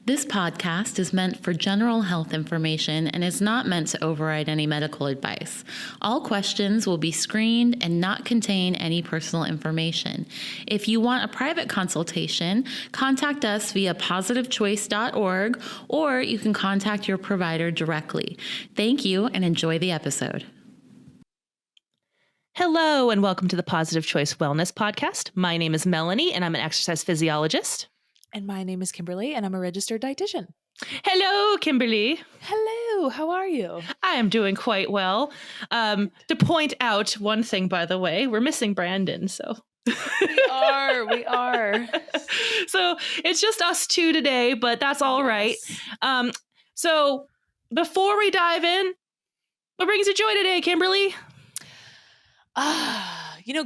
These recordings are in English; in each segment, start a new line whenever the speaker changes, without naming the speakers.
This podcast is meant for general health information and is not meant to override any medical advice. All questions will be screened and not contain any personal information. If you want a private consultation, contact us via positivechoice.org, or you can contact your provider directly. Thank you and enjoy the episode.
Hello and welcome to the Positive Choice Wellness Podcast. My name is Melanie and I'm an exercise physiologist.
And my name is Kimberly and I'm a registered dietitian.
Hello, Kimberly.
Hello, how are you?
I am doing quite well. To point out one thing, by the way, we're missing Brandon, so.
We are.
So it's just us two today, but that's all right. So before we dive in, what brings you joy today, Kimberly?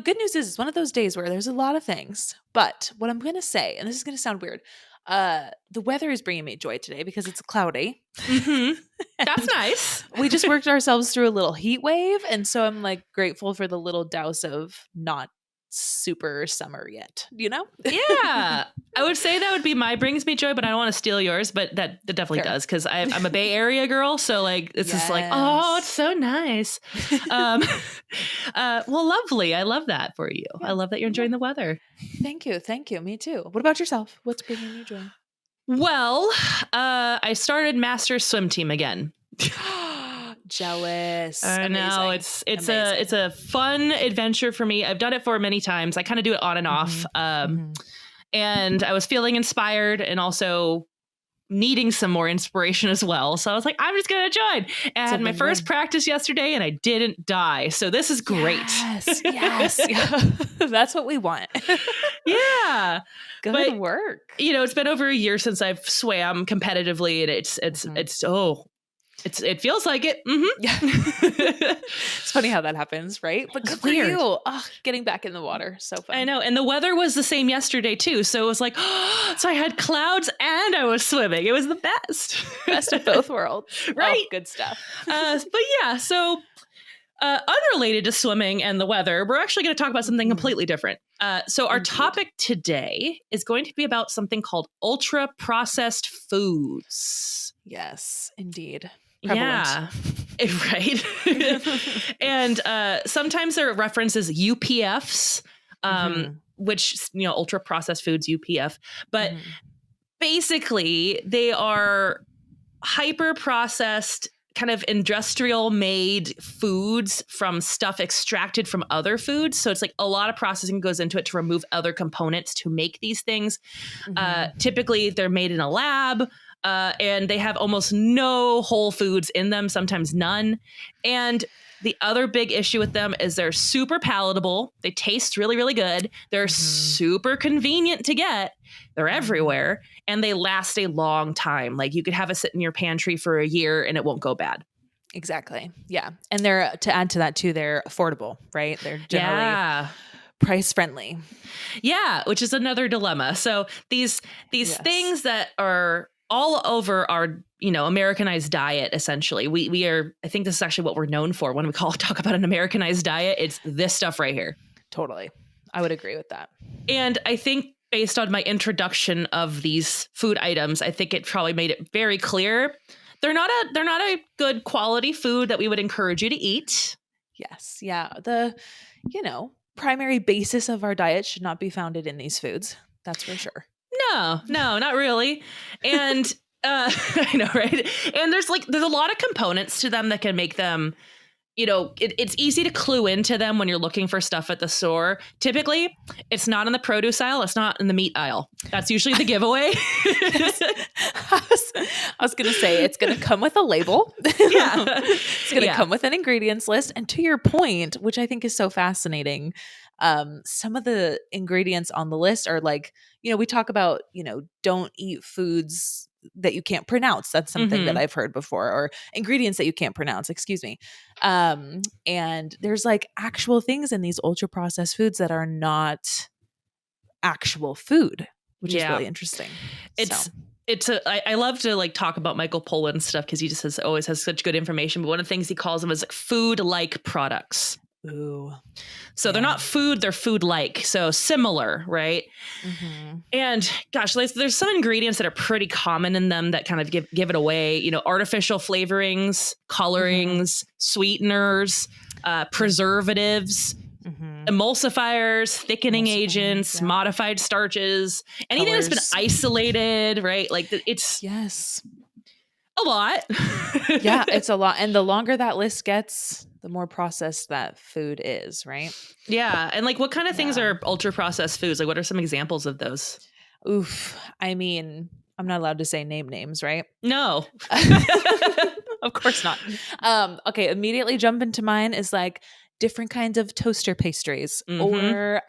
Good news is it's one of those days where there's a lot of things, but what I'm going to say, and this is going to sound weird, the weather is bringing me joy today because it's cloudy.
Mm-hmm. That's nice.
We just worked ourselves through a little heat wave, and so I'm like grateful for the little douse of not super summer yet, you know?
Yeah. I would say that would be my brings me joy, but I don't want to steal yours, but that definitely
Fair.
does, because I'm a Bay Area girl, so like it's just like, oh, it's so nice. Well, lovely. I love that for you.
Yeah.
I love that you're enjoying the weather.
Thank you. Me too. What about yourself? What's bringing you joy?
Well, I started Masters swim team again.
Jealous.
I know.
Amazing.
It's a fun adventure for me. I've done it for many times. I kind of do it on and off. And I was feeling inspired and also needing some more inspiration as well. So I was like, I'm just going to join. And I had my first practice yesterday and I didn't die. So this is great.
Yes. That's what we want.
Yeah.
Good work.
It's been over a year since I've swam competitively, and it feels like it. Mm-hmm.
Yeah. It's funny how that happens, right? But good for you. Oh, getting back in the water. So fun.
I know. And the weather was the same yesterday too. So it was like, so I had clouds and I was swimming. It was the best.
Best of both worlds.
Right.
Oh, good stuff.
But yeah, so unrelated to swimming and the weather, we're actually going to talk about something completely different. So our topic today is going to be about something called ultra processed foods.
Yes, indeed.
Prevalent. Yeah, right. And sometimes there are references UPFs, which, ultra processed foods, UPF. But basically, they are hyper processed, kind of industrial made foods from stuff extracted from other foods. So it's like a lot of processing goes into it to remove other components to make these things. Typically, they're made in a lab. And they have almost no whole foods in them, sometimes none. And the other big issue with them is they're super palatable. They taste really, really good. They're super convenient to get. They're everywhere. And they last a long time. Like you could have it sit in your pantry for a year and it won't go bad.
Exactly. Yeah. And they're, to add to that too, they're affordable, right? They're generally price friendly. Yeah.
Which is another dilemma. So these things that are all over our, Americanized diet, essentially. We are, I think this is actually what we're known for when we talk about an Americanized diet. It's this stuff right here.
Totally. I would agree with that.
And I think based on my introduction of these food items, I think it probably made it very clear. They're not a good quality food that we would encourage you to eat.
Yes. Yeah. The, primary basis of our diet should not be founded in these foods. That's for sure.
No, not really. And I know, right? And there's a lot of components to them that can make them, it's easy to clue into them when you're looking for stuff at the store. Typically, it's not in the produce aisle. It's not in the meat aisle. That's usually the giveaway.
I was going to say it's going to come with a label.
Yeah.
It's going to come with an ingredients list. And to your point, which I think is so fascinating, some of the ingredients on the list are like, we talk about, don't eat foods that you can't pronounce. That's something that I've heard before, or ingredients that you can't pronounce, excuse me. And there's like actual things in these ultra processed foods that are not actual food, which is really interesting.
I love to talk about Michael Pollan stuff because he just always has such good information. But one of the things he calls them is food-like products.
Ooh.
So they're not food, they're food-like. So similar, right?
Mm-hmm.
And gosh, there's some ingredients that are pretty common in them that kind of give it away. You know, artificial flavorings, colorings, sweeteners, preservatives, emulsifiers, thickening agents, modified starches, anything that's been isolated, right? Like it's a lot.
Yeah, it's a lot. And the longer that list gets, the more processed that food is, right?
Yeah. And like what kind of things are ultra processed foods? Like what are some examples of those?
Oof. I mean, I'm not allowed to say names, right?
No.
Of course not. Okay, immediately jump into mine is like different kinds of toaster pastries or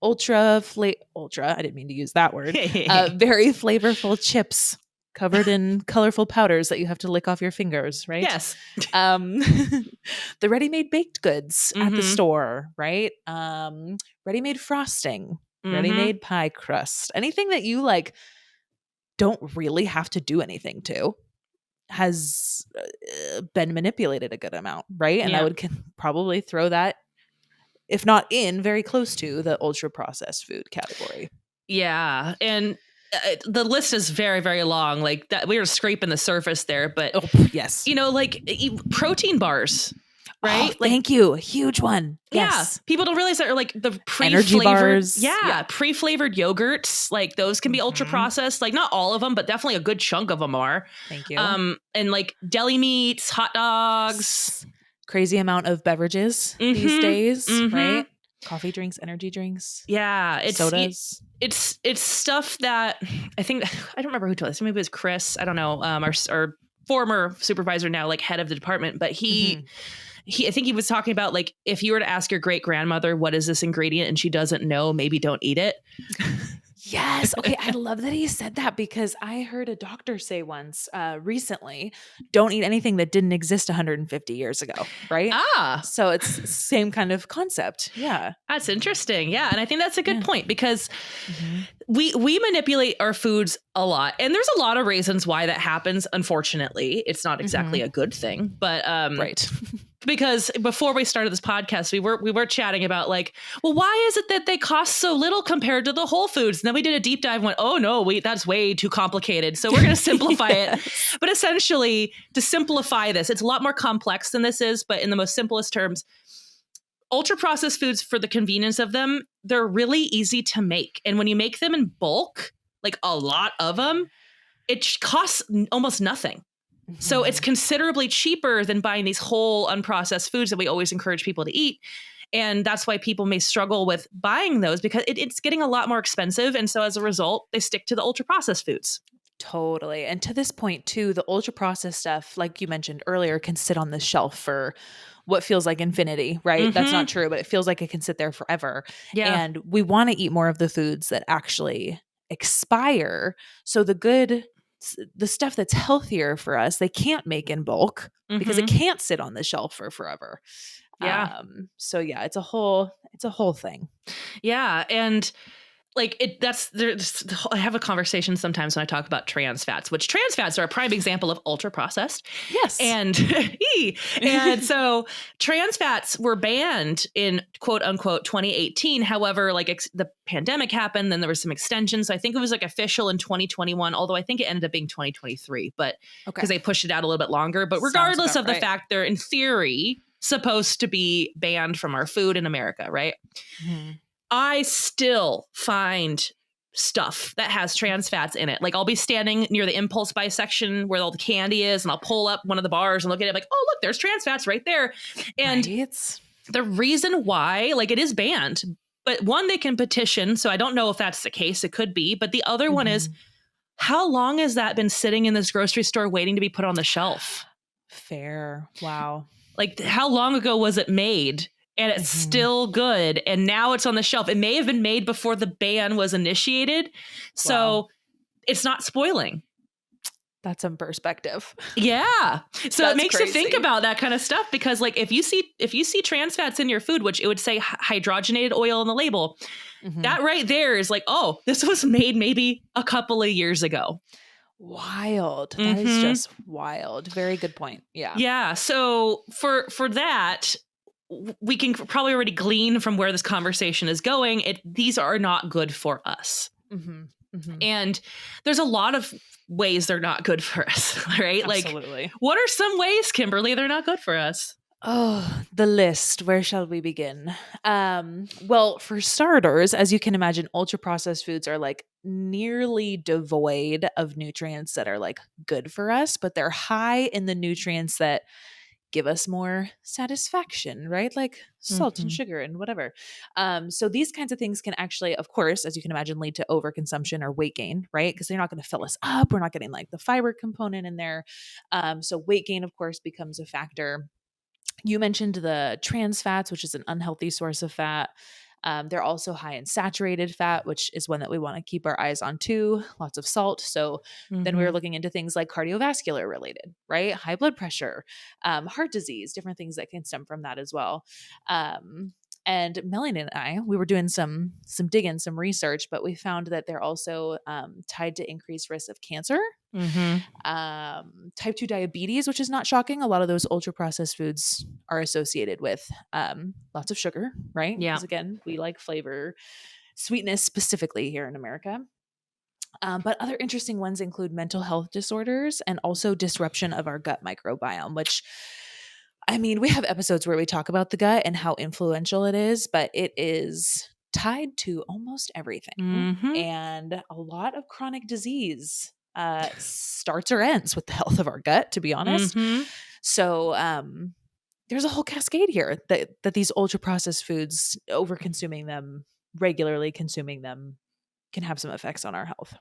ultra, I didn't mean to use that word. Very flavorful chips covered in colorful powders that you have to lick off your fingers, right?
Yes.
The ready-made baked goods at the store, right? Ready-made frosting, ready-made pie crust, anything that you like don't really have to do anything to has been manipulated a good amount, right? And I would probably throw that, if not in, very close to the ultra processed food category.
Yeah. And the list is very, very long. Like that, we were scraping the surface there, but
yes,
you know, like protein bars, right?
Like, thank you. Huge one. Yes.
Yeah. People don't realize that are like the
energy bars.
Pre-flavored yogurts. Like those can be ultra processed. Like not all of them, but definitely a good chunk of them are.
Thank you.
And like deli meats, hot dogs.
Crazy amount of beverages these days, right? Coffee drinks, energy drinks.
Yeah. It's
sodas.
It's stuff that I think, I don't remember who told us. Maybe it was Chris. I don't know. Our former supervisor, now like head of the department, but I think he was talking about like, if you were to ask your great grandmother, what is this ingredient? And she doesn't know, maybe don't eat it.
Yes. Okay. I love that he said that because I heard a doctor say once recently, don't eat anything that didn't exist 150 years ago. Right. So it's the same kind of concept. Yeah.
That's interesting. Yeah. And I think that's a good point because we manipulate our foods a lot. And there's a lot of reasons why that happens. Unfortunately, it's not exactly a good thing, but
right.
Because before we started this podcast, we were chatting about like, well, why is it that they cost so little compared to the Whole Foods? And then we did a deep dive and went, oh no, that's way too complicated. So we're going to simplify it. But essentially to simplify this, it's a lot more complex than this is, but in the most simplest terms, ultra processed foods, for the convenience of them, they're really easy to make. And when you make them in bulk, like a lot of them, it costs almost nothing. So it's considerably cheaper than buying these whole unprocessed foods that we always encourage people to eat. And that's why people may struggle with buying those because it's getting a lot more expensive. And so as a result, they stick to the ultra processed foods.
Totally. And to this point too, the ultra processed stuff, like you mentioned earlier, can sit on the shelf for what feels like infinity, right? That's not true, but it feels like it can sit there forever.
Yeah.
And we want to eat more of the foods that actually expire. So the stuff that's healthier for us, they can't make in bulk because it can't sit on the shelf for forever.
Yeah.
So yeah, it's a whole thing.
Yeah. And like I have a conversation sometimes when I talk about trans fats, which trans fats are a prime example of ultra processed.
Yes.
And so trans fats were banned in quote unquote 2018. However, like the pandemic happened, then there was some extensions. So I think it was like official in 2021, although I think it ended up being 2023, but because they pushed it out a little bit longer. But regardless of the fact, they're in theory supposed to be banned from our food in America, right? I still find stuff that has trans fats in it. Like I'll be standing near the impulse buy section where all the candy is and I'll pull up one of the bars and look at it like, oh, look, there's trans fats right there. And the reason why, like it is banned, but one, they can petition. So I don't know if that's the case. It could be. But the other one is, how long has that been sitting in this grocery store waiting to be put on the shelf?
Fair. Wow.
Like how long ago was it made? And it's still good. And now it's on the shelf. It may have been made before the ban was initiated. So it's not spoiling.
That's some perspective.
Yeah. So
That's
it makes
crazy.
you think about that kind of stuff because like if you see trans fats in your food, which it would say hydrogenated oil on the label, that right there is like, oh, this was made maybe a couple of years ago.
Wild. That is just wild. Very good point. Yeah.
Yeah. So for that, we can probably already glean from where this conversation is going. These are not good for us.
Mm-hmm. Mm-hmm.
And there's a lot of ways they're not good for us, right?
Absolutely.
Like, what are some ways, Kimberly, they're not good for us?
Oh, the list. Where shall we begin? Well, for starters, as you can imagine, ultra processed foods are like nearly devoid of nutrients that are like good for us, but they're high in the nutrients that give us more satisfaction, right? Like salt and
Mhm.
sugar and whatever. So these kinds of things can actually, of course, as you can imagine, lead to overconsumption or weight gain, right? Because they're not going to fill us up. We're not getting like the fiber component in there. So weight gain, of course, becomes a factor. You mentioned the trans fats, which is an unhealthy source of fat. They're also high in saturated fat, which is one that we want to keep our eyes on too. Lots of salt. So then we were looking into things like cardiovascular related, right? High blood pressure, heart disease, different things that can stem from that as well. And Melanie and I, we were doing some digging, some research, but we found that they're also tied to increased risk of cancer, type 2 diabetes, which is not shocking. A lot of those ultra processed foods are associated with lots of sugar, right?
Yeah.
Because again, we like flavor, sweetness specifically here in America. But other interesting ones include mental health disorders and also disruption of our gut microbiome, which, I mean, we have episodes where we talk about the gut and how influential it is, but it is tied to almost everything.
Mhm.
And a lot of chronic disease starts or ends with the health of our gut, to be honest.
Mhm.
So there's a whole cascade here that these ultra processed foods, over consuming them, regularly consuming them, can have some effects on our health.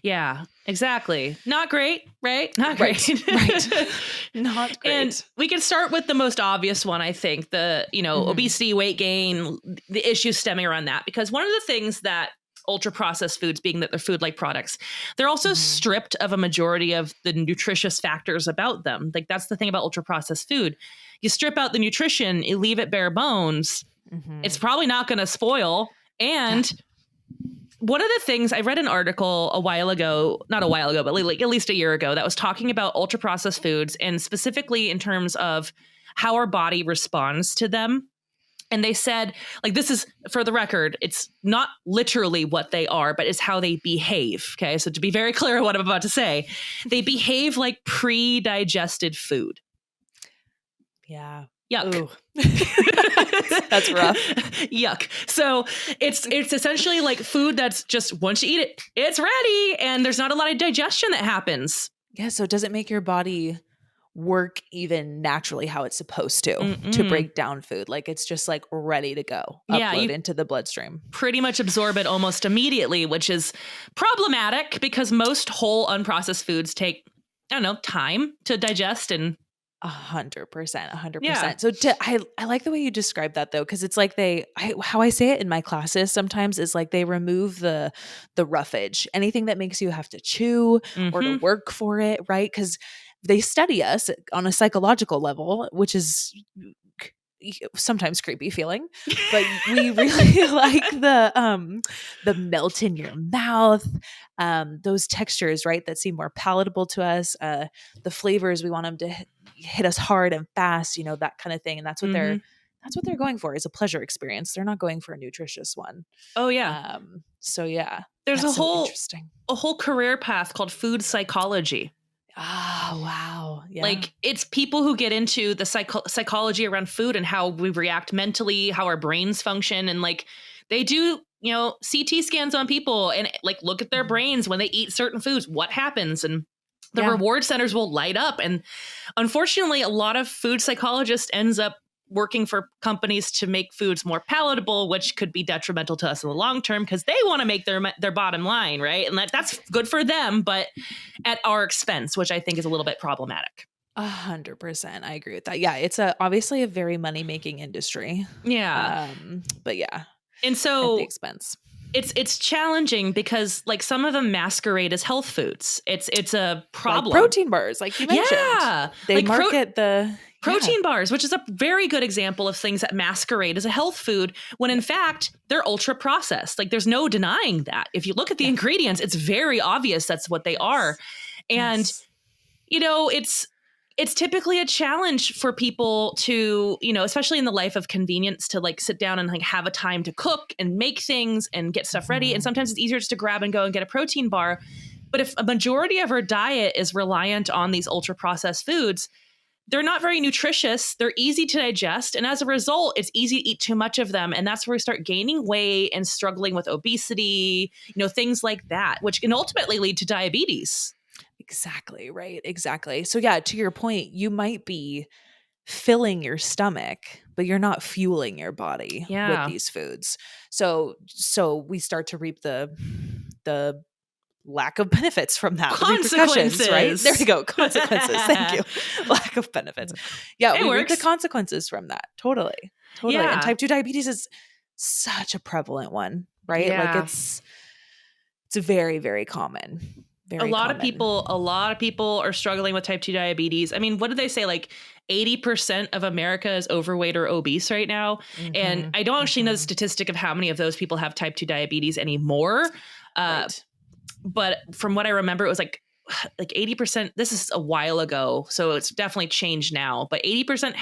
Yeah, exactly. Not great, right? Not
Right,
great.
right. Not great.
And we can start with the most obvious one, I think, the, obesity, weight gain, the issues stemming around that. Because one of the things that ultra processed foods, being that they're food-like products, they're also stripped of a majority of the nutritious factors about them. Like, that's the thing about ultra processed food. You strip out the nutrition, you leave it bare bones. It's probably not going to spoil. And one of the things, I read an article a while ago, not a while ago, but like at least a year ago, that was talking about ultra processed foods and specifically in terms of how our body responds to them. And they said, like, this is, for the record, it's not literally what they are, but it's how they behave. Okay. So to be very clear on what I'm about to say, they behave like pre-digested food.
Yeah.
Yuck.
Ooh. That's rough.
Yuck. So it's essentially like food that's just, once you eat it, it's ready. And there's not a lot of digestion that happens.
Yeah. So it doesn't make your body work even naturally how it's supposed to break down food. Like, it's just like ready to go, upload into the bloodstream.
Pretty much absorb it almost immediately, which is problematic because most whole unprocessed foods take, time to digest. And
100%.
Yeah.
So I like the way you describe that though, because it's like how I say it in my classes sometimes is like they remove the roughage, anything that makes you have to chew or to work for it, right? Because they study us on a psychological level, which is sometimes creepy feeling, but we really like the melt in your mouth, those textures, right, that seem more palatable to us, the flavors, we want them to hit us hard and fast, that kind of thing. And that's what they're going for, is a pleasure experience. They're not going for a nutritious one.
Oh yeah.
So yeah,
there's
that's
a whole career path called food psychology.
Oh, wow. Yeah.
Like, it's people who get into the psychology around food and how we react mentally, how our brains function. And like, they do, CT scans on people and like look at their brains when they eat certain foods, what happens. And the reward centers will light up. And unfortunately, a lot of food psychologists ends up working for companies to make foods more palatable, which could be detrimental to us in the long term because they want to make their bottom line, right? And that's good for them, but at our expense, which I think is a little bit problematic.
100%. I agree with that. Yeah, it's obviously a very money-making industry.
Yeah.
But yeah.
And so
at the expense.
It's challenging because like some of them masquerade as health foods. It's a problem.
Like protein bars, like you mentioned.
Yeah.
They
like
market the
protein bars, which is a very good example of things that masquerade as a health food when in fact they're ultra processed. Like, there's no denying that. If you look at the ingredients, it's very obvious that's what they are. And, it's typically a challenge for people to, especially in the life of convenience, to like sit down and like have a time to cook and make things and get stuff ready. And sometimes it's easier just to grab and go and get a protein bar. But if a majority of our diet is reliant on these ultra processed foods, they're not very nutritious. They're easy to digest. And as a result, it's easy to eat too much of them. And that's where we start gaining weight and struggling with obesity, things like that, which can ultimately lead to diabetes.
Exactly. Right. Exactly. So yeah, to your point, you might be filling your stomach, but you're not fueling your body with these foods. So we start to reap the lack of benefits from that.
Consequences,
right? There you go. Consequences. Thank you. Lack of benefits. Yeah, we reap the consequences from that. Totally.
Yeah.
And type 2 diabetes is such a prevalent one, right?
Yeah.
Like it's very, very common.
A lot of people are struggling with type 2 diabetes. I mean, what did they say? Like 80% of America is overweight or obese right now. And I don't actually know the statistic of how many of those people have type 2 diabetes anymore.
Right.
But from what I remember, it was like 80%. This is a while ago, so it's definitely changed now. But 80%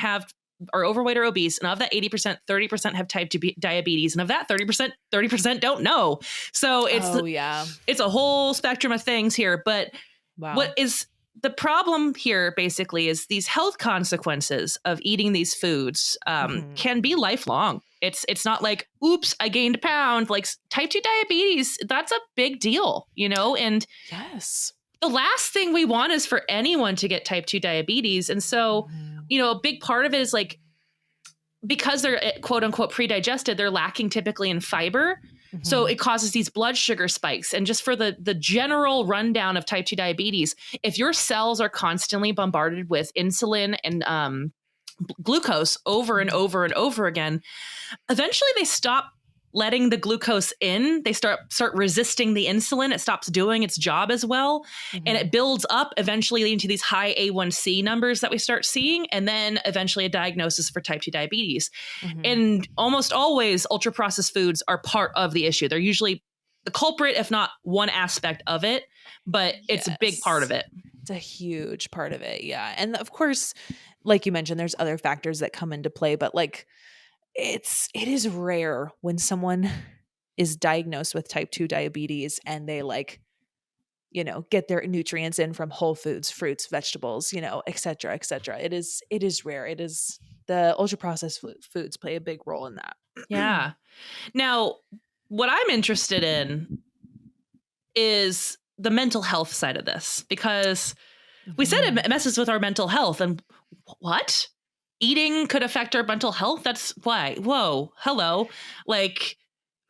are overweight or obese, and of that 80%, 30% have type 2 diabetes, and of that 30% don't know. So it's a whole spectrum of things here. But what is the problem here basically is these health consequences of eating these foods can be lifelong. It's not like, oops, I gained a pound. Like type 2 diabetes, that's a big deal, And
yes,
the last thing we want is for anyone to get type 2 diabetes. And so, a big part of it is like, because they're quote unquote pre-digested, they're lacking typically in fiber. So it causes these blood sugar spikes. And just for the general rundown of type 2 diabetes, if your cells are constantly bombarded with insulin and glucose over and over and over again, eventually they stop letting the glucose in. They start resisting the insulin. It stops doing its job as well. And it builds up, eventually leading to these high A1C numbers that we start seeing, and then eventually a diagnosis for type 2 diabetes. And almost always ultra processed foods are part of the issue. They're usually the culprit, if not one aspect of it, but it's a big part of it.
It's a huge part of it. Yeah. And of course, like you mentioned, there's other factors that come into play, but like, it is rare when someone is diagnosed with type 2 diabetes and they get their nutrients in from whole foods, fruits, vegetables, et cetera, et cetera. It is rare. It is, the ultra processed foods play a big role in that.
Yeah. Now, what I'm interested in is the mental health side of this, because we said it messes with our mental health, and what? Eating could affect our mental health? That's why. Whoa. Hello. Like,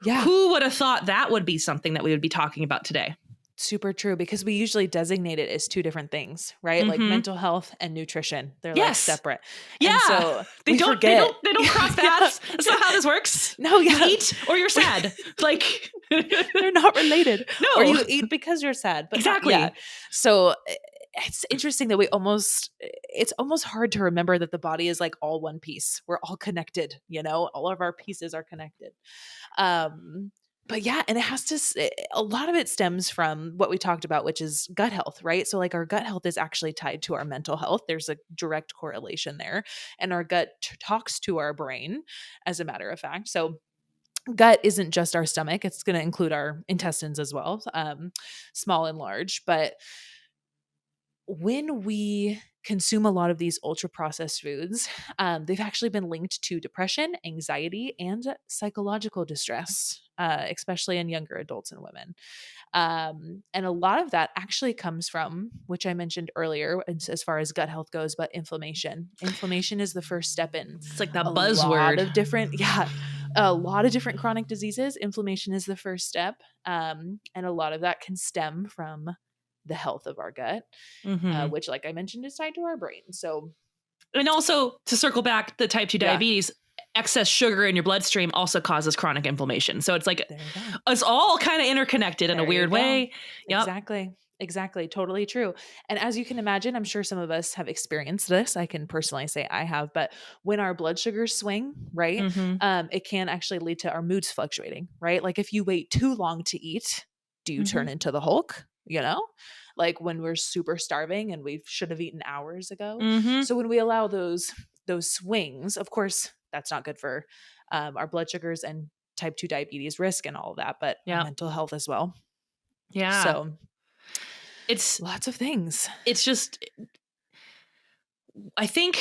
who would have thought that would be something that we would be talking about today?
Super true, because we usually designate it as two different things, right? Like mental health and nutrition. They're like separate.
Yeah.
And so
they don't cross paths. That's not how this works.
No,
you eat or you're sad. Like
they're not related.
No.
Or you eat because you're sad. But
exactly.
So it's interesting that it's almost hard to remember that the body is like all one piece. We're all connected, all of our pieces are connected. But yeah, and a lot of it stems from what we talked about, which is gut health, right? So like our gut health is actually tied to our mental health. There's a direct correlation there. And our gut talks to our brain, as a matter of fact. So gut isn't just our stomach. It's going to include our intestines as well, small and large. But when we consume a lot of these ultra processed foods, they've actually been linked to depression, anxiety, and psychological distress, especially in younger adults and women. And a lot of that actually comes from, which I mentioned earlier, as far as gut health goes, but inflammation. Inflammation is the first step in.
It's like that buzzword.
A lot of different chronic diseases. Inflammation is the first step. And a lot of that can stem from the health of our gut, which, like I mentioned, is tied to our brain. So,
and also to circle back, the type 2 diabetes, excess sugar in your bloodstream also causes chronic inflammation. So it's like, it's all kind of interconnected in a weird way.
Yep. Exactly. Totally true. And as you can imagine, I'm sure some of us have experienced this. I can personally say I have, but when our blood sugars swing, right, it can actually lead to our moods fluctuating, right? Like if you wait too long to eat, do you turn into the Hulk? like when we're super starving and we should have eaten hours ago.
Mm-hmm.
So when we allow those swings, of course, that's not good for our blood sugars and type 2 diabetes risk and all of that, but our mental health as well.
Yeah.
So
it's
lots of things.
It's just, I think,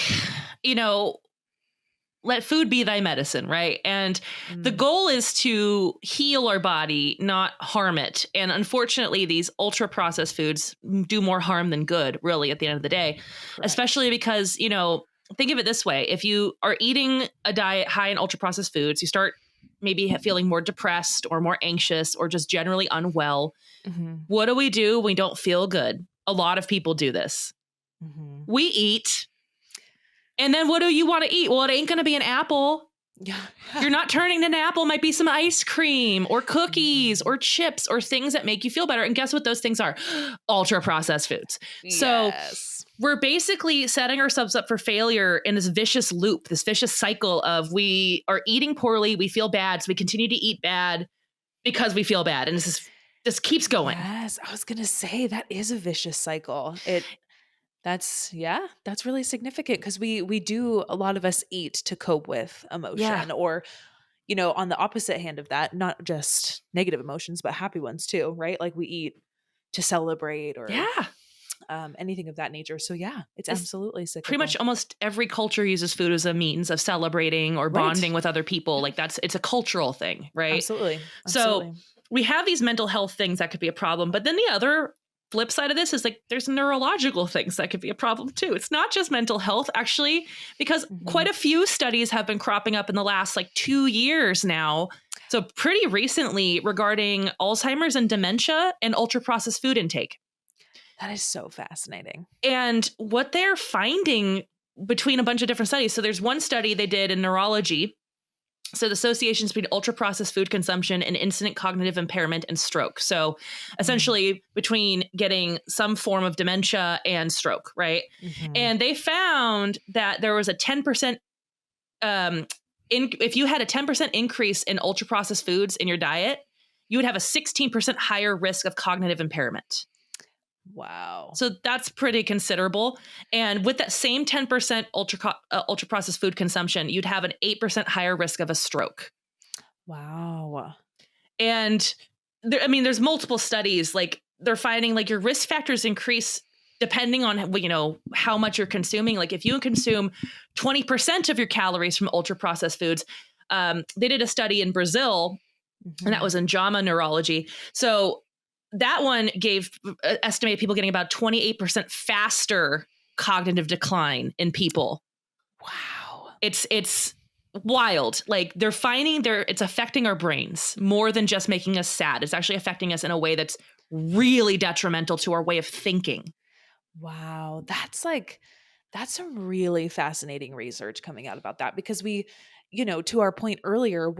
let food be thy medicine, right? And the goal is to heal our body, not harm it. And unfortunately, these ultra processed foods do more harm than good, really, at the end of the day. Correct. Especially because, think of it this way. If you are eating a diet high in ultra processed foods, you start maybe feeling more depressed or more anxious or just generally unwell. Mm-hmm. What do? We don't feel good. A lot of people do this. Mm-hmm. We eat. And then what do you want to eat? Well, it ain't going to be an apple. Yeah. You're not turning to an apple. It might be some ice cream or cookies or chips or things that make you feel better. And guess what those things are? Ultra processed foods. Yes. So we're basically setting ourselves up for failure in this vicious loop, this vicious cycle of we are eating poorly. We feel bad. So we continue to eat bad because we feel bad. And this keeps going.
Yes. I was going to say that is a vicious cycle. That's really significant because we do, a lot of us eat to cope with emotion or, on the opposite hand of that, not just negative emotions, but happy ones too, right? Like we eat to celebrate or anything of that nature. So it's absolutely cyclical.
Pretty much almost every culture uses food as a means of celebrating or bonding with other people. Like it's a cultural thing, right?
Absolutely.
So we have these mental health things that could be a problem, but then the other flip side of this is like there's neurological things that could be a problem too. It's not just mental health actually, because quite a few studies have been cropping up in the last 2 years now. So pretty recently regarding Alzheimer's and dementia and ultra processed food intake.
That is so fascinating.
And what they're finding between a bunch of different studies. So there's one study they did in neurology. So the associations between ultra-processed food consumption and incident cognitive impairment and stroke. So essentially between getting some form of dementia and stroke, right? Mm-hmm. And they found that there was a 10%, if you had a 10% increase in ultra-processed foods in your diet, you would have a 16% higher risk of cognitive impairment.
Wow.
So that's pretty considerable. And with that same 10% ultra processed food consumption, you'd have an 8% higher risk of a stroke.
Wow.
And there's multiple studies, they're finding your risk factors increase depending on, how much you're consuming. Like if you consume 20% of your calories from ultra processed foods, they did a study in Brazil, and that was in JAMA Neurology. So that one estimated people getting about 28% faster cognitive decline in people.
Wow.
It's wild. They're finding it's affecting our brains more than just making us sad. It's actually affecting us in a way that's really detrimental to our way of thinking.
Wow. That's some really fascinating research coming out about that because we, to our point earlier,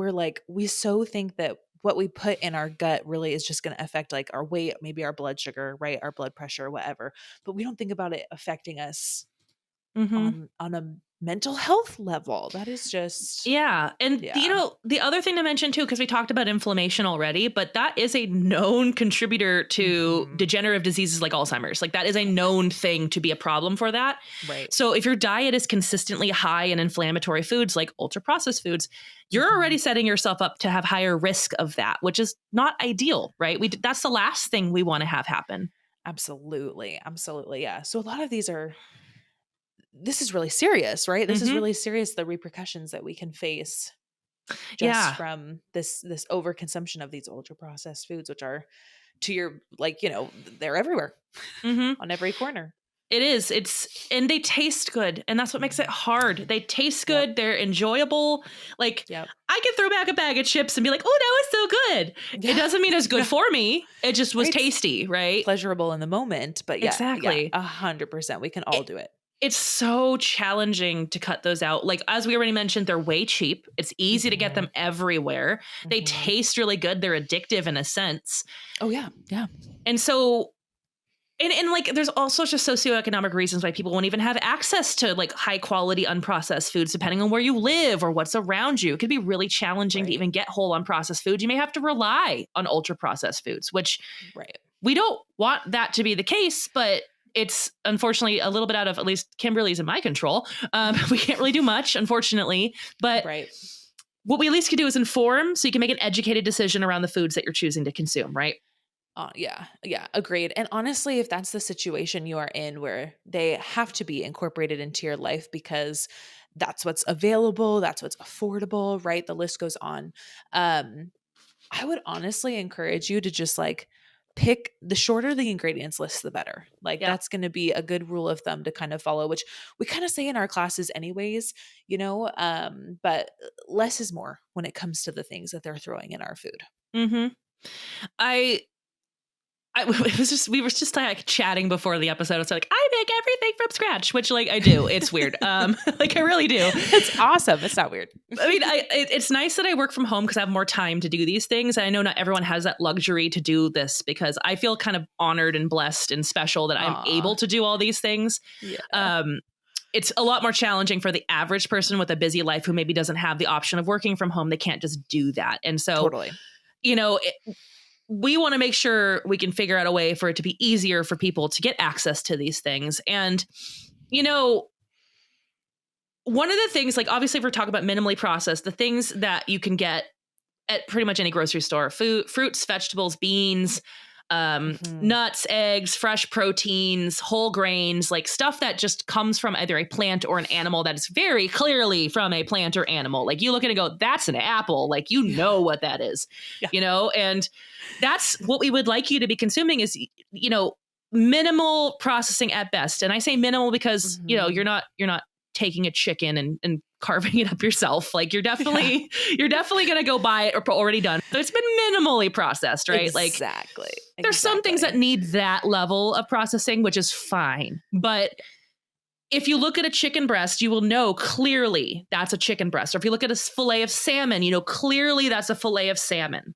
we so think that what we put in our gut really is just going to affect our weight, maybe our blood sugar, right? Our blood pressure, whatever. But we don't think about it affecting us on a mental health level. That is just.
Yeah. And, the other thing to mention too, because we talked about inflammation already, but that is a known contributor to degenerative diseases like Alzheimer's. That is a known thing to be a problem for that. Right. So if your diet is consistently high in inflammatory foods like ultra processed foods, you're already setting yourself up to have higher risk of that, which is not ideal, right? That's the last thing we want to have happen.
Absolutely. Absolutely. Yeah. So a lot of this is really serious, right? This is really serious, the repercussions that we can face just from this overconsumption of these ultra processed foods, which are to your, they're everywhere on every corner.
It is. And they taste good. And that's what makes it hard. They taste good. Yep. They're enjoyable. I could throw back a bag of chips and be like, oh, that was so good. It doesn't mean it's good for me. It just was tasty, right?
Pleasurable in the moment. But
exactly.
100%. We can all do it.
It's so challenging to cut those out. As we already mentioned, they're way cheap. It's easy to get them everywhere. They taste really good. They're addictive in a sense.
Oh, yeah. Yeah.
And so, and there's all sorts of socioeconomic reasons why people won't even have access to high quality unprocessed foods, depending on where you live or what's around you. It could be really challenging to even get whole unprocessed foods. You may have to rely on ultra processed foods, which we don't want that to be the case, but it's unfortunately a little bit out of at least Kimberly's and my control. We can't really do much, unfortunately, but what we at least can do is inform so you can make an educated decision around the foods that you're choosing to consume, right?
Yeah, agreed. And honestly, if that's the situation you are in where they have to be incorporated into your life because that's what's available, that's what's affordable, right? The list goes on. I would honestly encourage you to just like pick the shorter the ingredients list, the better. Like that's going to be a good rule of thumb to kind of follow, which we kind of say in our classes anyways, you know, but less is more when it comes to the things that they're throwing in our food.
Mm-hmm. We were just like chatting before the episode. It's like, I make everything from scratch, which like I do. It's weird. Like I really do.
It's awesome. It's not weird.
I mean, it's nice that I work from home because I have more time to do these things. And I know not everyone has that luxury to do this because I feel kind of honored and blessed and special that I'm able to do all these things. Yeah. It's a lot more challenging for the average person with a busy life who maybe doesn't have the option of working from home. They can't just do that. And so, you know, we want to make sure we can figure out a way for it to be easier for people to get access to these things. And, you know, one of the things, like obviously if we're talking about minimally processed, the things that you can get at pretty much any grocery store, fruits, vegetables, beans, nuts, eggs, fresh proteins, whole grains, like stuff that just comes from either a plant or an animal that is very clearly from a plant or animal. Like you look at it and go, that's an apple. Like, you know what that is, you know, and that's what we would like you to be consuming is, you know, minimal processing at best. And I say minimal because, you know, you're not taking a chicken and carving it up yourself. Like you're definitely going to go buy it or already done. So it's been minimally processed, right?
Exactly.
Like there's some things that need that level of processing, which is fine. But if you look at a chicken breast, you will know clearly that's a chicken breast. Or if you look at a fillet of salmon, you know, clearly that's a fillet of salmon.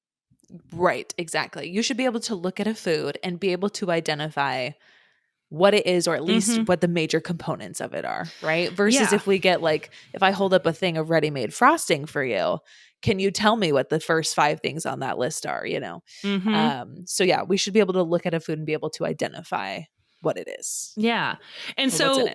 Right. Exactly. You should be able to look at a food and be able to identify what it is, or at least what the major components of it are, right? Versus if we get like, if I hold up a thing of ready-made frosting for you, can you tell me what the first 5 things on that list are, you know? So yeah, we should be able to look at a food and be able to identify what it is.
Yeah. And so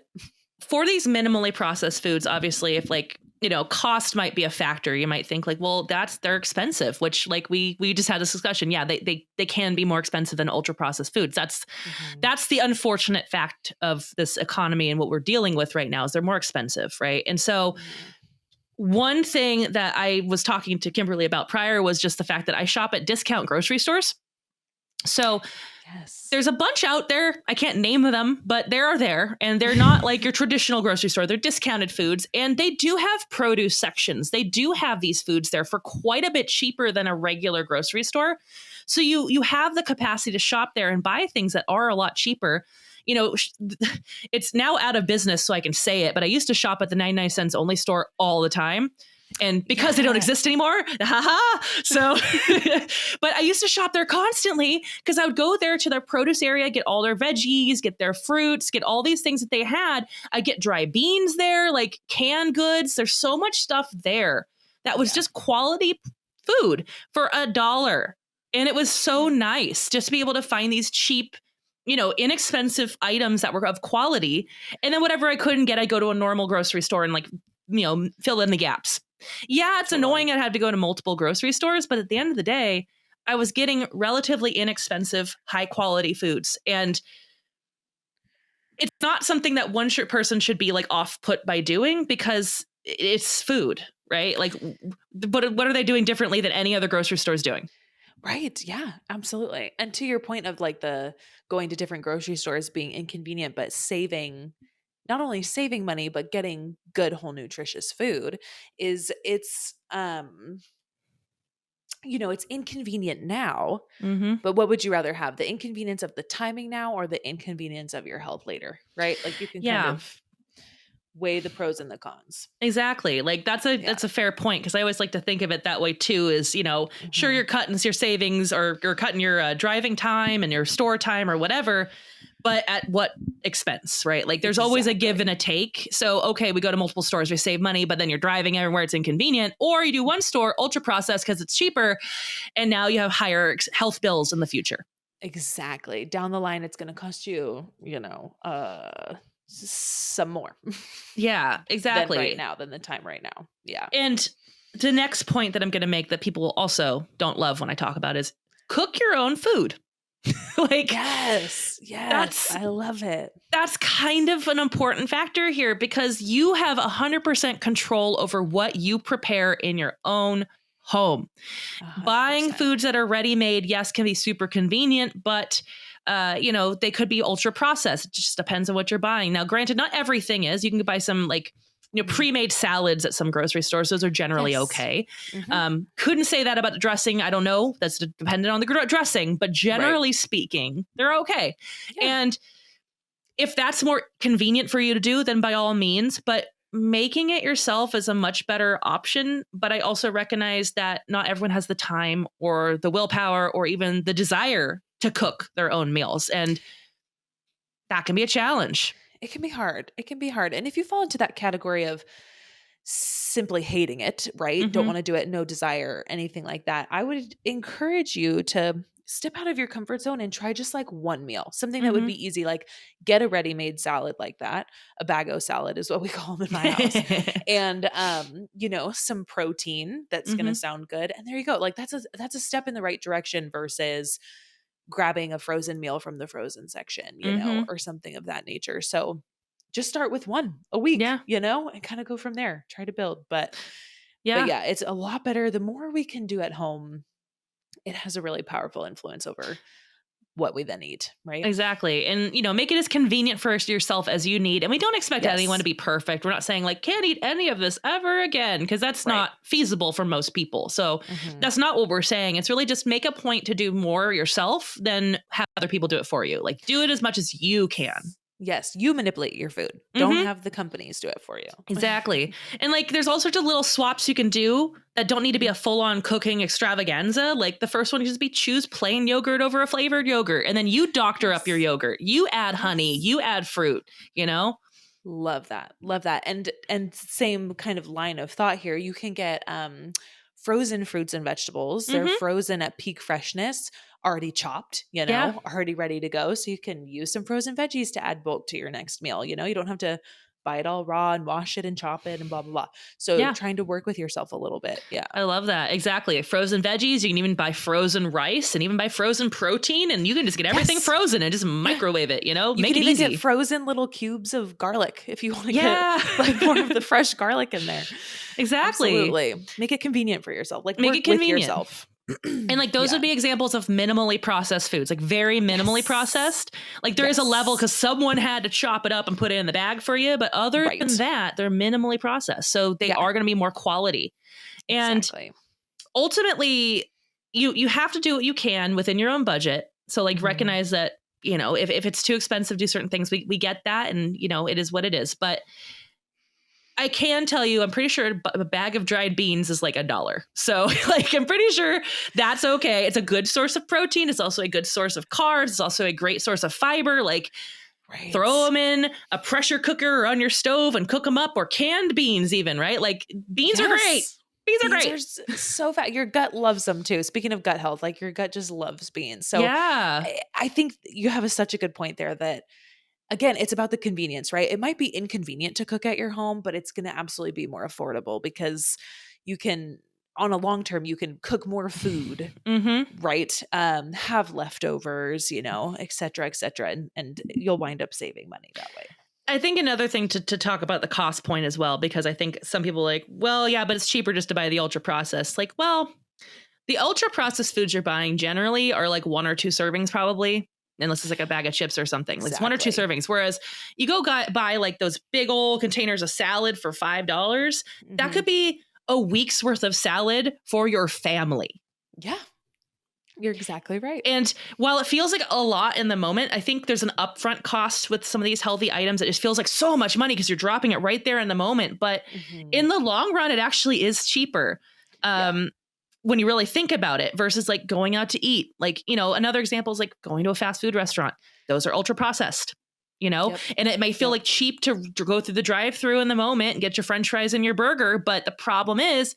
for these minimally processed foods, obviously if like, you know, cost might be a factor. You might think like, well, they're expensive, which like we just had this discussion. Yeah, they can be more expensive than ultra processed foods. That's the unfortunate fact of this economy and what we're dealing with right now is they're more expensive, right? And so one thing that I was talking to Kimberly about prior was just the fact that I shop at discount grocery stores. So there's a bunch out there. I can't name them, but they are there. And they're not like your traditional grocery store. They're discounted foods. And they do have produce sections. They do have these foods there for quite a bit cheaper than a regular grocery store. So you have the capacity to shop there and buy things that are a lot cheaper. You know, it's now out of business, so I can say it. But I used to shop at the 99 cents only store all the time. And because they don't exist anymore, so, but I used to shop there constantly because I would go there to their produce area, get all their veggies, get their fruits, get all these things that they had. I get dry beans there, like canned goods. There's so much stuff there that was just quality food for $1. And it was so nice just to be able to find these cheap, you know, inexpensive items that were of quality. And then whatever I couldn't get, I go to a normal grocery store and like, you know, fill in the gaps. Yeah, it's annoying. I'd have to go to multiple grocery stores, but at the end of the day, I was getting relatively inexpensive, high quality foods. And it's not something that one person should be like off put by doing because it's food, right? Like, what are they doing differently than any other grocery store is doing?
Right. Yeah, absolutely. And to your point of like the going to different grocery stores being inconvenient, but not only saving money, but getting good, whole, nutritious food it's you know, it's inconvenient now, but what would you rather have? The inconvenience of the timing now or the inconvenience of your health later, right? Like you can kind of weigh the pros and the cons.
Exactly. Like that's a fair point. Cause I always like to think of it that way too, is, you know, sure you're cutting your savings or you're cutting your driving time and your store time or whatever, but at what expense, right? Like there's always a give and a take. So, okay, we go to multiple stores, we save money, but then you're driving everywhere, it's inconvenient. Or you do one store, ultra processed because it's cheaper. And now you have higher health bills in the future.
Exactly. Down the line, it's going to cost you, some more
Yeah, exactly.
than the time right now. Yeah.
And the next point that I'm going to make that people also don't love when I talk about is cook your own food. Like,
yes, I love it.
That's kind of an important factor here because you have 100% control over what you prepare in your own home.
100%.
Buying foods that are ready-made, yes, can be super convenient, but they could be ultra processed. It just depends on what you're buying. Now, granted, not everything is. You can buy some pre-made salads at some grocery stores. Those are generally okay. Mm-hmm. Couldn't say that about the dressing. I don't know. That's dependent on the dressing, but generally speaking, they're okay. Yeah. And if that's more convenient for you to do, then by all means, but making it yourself is a much better option. But I also recognize that not everyone has the time or the willpower or even the desire to cook their own meals. And that can be a challenge.
It can be hard. And if you fall into that category of simply hating it, right? Mm-hmm. Don't want to do it, no desire, anything like that, I would encourage you to step out of your comfort zone and try just like one meal, something that would be easy, like get a ready-made salad like that. A bag-o salad is what we call them in my house. And, some protein that's going to sound good. And there you go. Like that's a step in the right direction versus grabbing a frozen meal from the frozen section, or something of that nature. So just start with one a week, and kind of go from there, try to build. But yeah, it's a lot better. The more we can do at home, it has a really powerful influence over what we then eat, right?
Exactly. And, make it as convenient for yourself as you need. And we don't expect anyone to be perfect. We're not saying like, can't eat any of this ever again, because that's not feasible for most people. So that's not what we're saying. It's really just make a point to do more yourself than have other people do it for you. Like do it as much as you can.
Yes, you manipulate your food. Don't have the companies do it for you.
Exactly. And there's all sorts of little swaps you can do that don't need to be a full-on cooking extravaganza. Like the first one can just be choose plain yogurt over a flavored yogurt. And then you doctor up your yogurt. You add honey, you add fruit,
Love that. And same kind of line of thought here. You can get frozen fruits and vegetables. They're frozen at peak freshness, already chopped, already ready to go. So you can use some frozen veggies to add bulk to your next meal. You don't have to buy it all raw and wash it and chop it and blah, blah, blah. So trying to work with yourself a little bit. Yeah.
I love that. Exactly. Frozen veggies. You can even buy frozen rice and even buy frozen protein, and you can just get everything frozen and just microwave it, make it easy. You can
get frozen little cubes of garlic if you want to get more of the fresh garlic in there.
Exactly.
Absolutely. Make it convenient for yourself. Like
make
work
it convenient.
With yourself.
And those would be examples of minimally processed foods, like very minimally processed. Like there is a level because someone had to chop it up and put it in the bag for you. But other than that, they're minimally processed. So they are going to be more quality. And ultimately, you have to do what you can within your own budget. So recognize that, if it's too expensive to do certain things, we get that. And, it is what it is. But I can tell you, I'm pretty sure a bag of dried beans is like $1. So I'm pretty sure that's okay. It's a good source of protein. It's also a good source of carbs. It's also a great source of fiber. Throw them in a pressure cooker or on your stove and cook them up, or canned beans even, right? Beans are great. Beans are great.
So fat. Your gut loves them too. Speaking of gut health, your gut just loves beans. So I think you have such a good point there that, again, it's about the convenience, right? It might be inconvenient to cook at your home, but it's going to absolutely be more affordable because you can, on a long term, you can cook more food, right? Have leftovers, et cetera, and you'll wind up saving money that way.
I think another thing to talk about the cost point as well, because I think some people are like, well, yeah, but it's cheaper just to buy the ultra processed. The ultra processed foods you're buying generally are 1 or 2 servings probably. Unless it's a bag of chips or something. Exactly. It's 1 or 2 servings. Whereas you go buy those big old containers of salad for $5. That could be a week's worth of salad for your family.
Yeah. You're exactly right.
And while it feels like a lot in the moment, I think there's an upfront cost with some of these healthy items. It just feels like so much money because you're dropping it right there in the moment. But in the long run, it actually is cheaper. When you really think about it versus going out to eat. Another example is going to a fast food restaurant. Those are ultra processed, and it may feel cheap to go through the drive-through in the moment and get your French fries and your burger. But the problem is,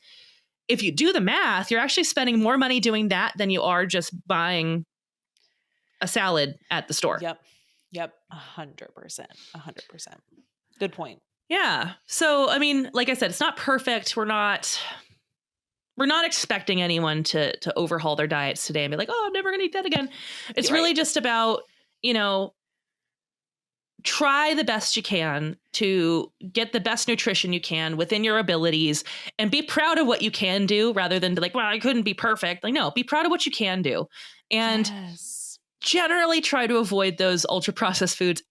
if you do the math, you're actually spending more money doing that than you are just buying a salad at the store.
Yep. 100%. 100%. Good point.
Yeah. So, I mean, like I said, it's not perfect. We're not expecting anyone to overhaul their diets today and be like, oh, I'm never going to eat that again. It's really just about, try the best you can to get the best nutrition you can within your abilities and be proud of what you can do rather than be like, well, I couldn't be perfect. Like, no, be proud of what you can do. And generally try to avoid those ultra processed foods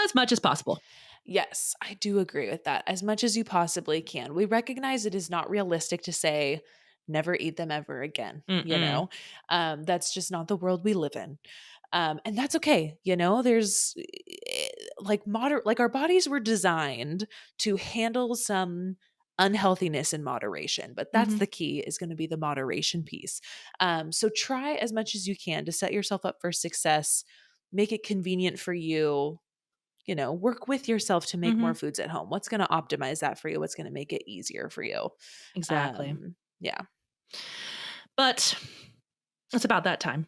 as much as possible.
Yes, I do agree with that. As much as you possibly can. We recognize it is not realistic to say never eat them ever again. That's just not the world we live in. And that's okay. There's like our bodies were designed to handle some unhealthiness in moderation, but that's the key is going to be the moderation piece. So try as much as you can to set yourself up for success, make it convenient for you, work with yourself to make more foods at home. What's going to optimize that for you? What's going to make it easier for you?
Exactly.
Yeah.
But it's about that time.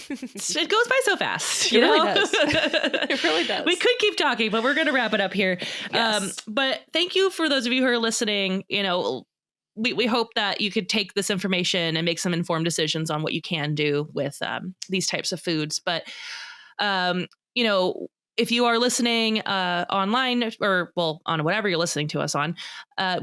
It goes by so fast.
It really does. It really does.
We could keep talking, but we're going to wrap it up here.
Yes.
But thank you for those of you who are listening. We hope that you could take this information and make some informed decisions on what you can do with these types of foods. But, if you are listening online or, on whatever you're listening to us on,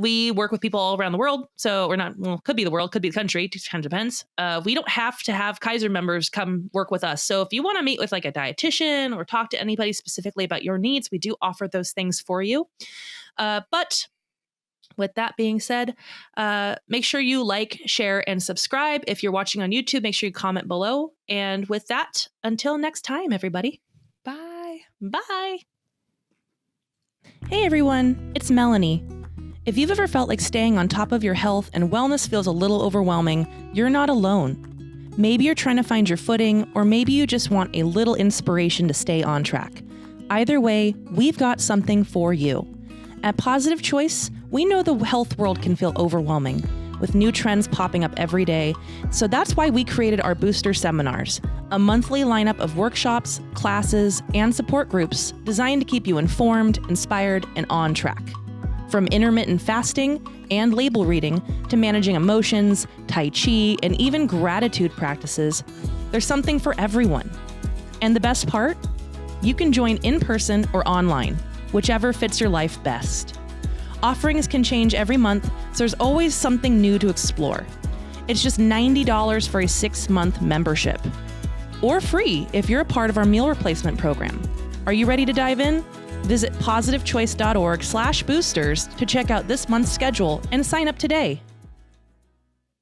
we work with people all around the world. So we're not, could be the world, could be the country, it kind of depends. We don't have to have Kaiser members come work with us. So if you want to meet with like a dietitian or talk to anybody specifically about your needs, we do offer those things for you. But with that being said, make sure you like, share, and subscribe. If you're watching on YouTube, make sure you comment below. And with that, until next time, everybody.
Bye.
Bye. Hey everyone, it's Melanie. If you've ever felt like staying on top of your health and wellness feels a little overwhelming, you're not alone. Maybe you're trying to find your footing, or maybe you just want a little inspiration to stay on track. Either way, we've got something for you. At Positive Choice, we know the health world can feel overwhelming, with new trends popping up every day. So that's why we created our Booster Seminars, a monthly lineup of workshops, classes, and support groups designed to keep you informed, inspired, and on track. From intermittent fasting and label reading to managing emotions, Tai Chi, and even gratitude practices, there's something for everyone. And the best part? You can join in person or online, whichever fits your life best. Offerings can change every month, so there's always something new to explore. It's just $90 for a 6-month membership. Or free if you're a part of our meal replacement program. Are you ready to dive in? Visit positivechoice.org/boosters to check out this month's schedule and sign up today.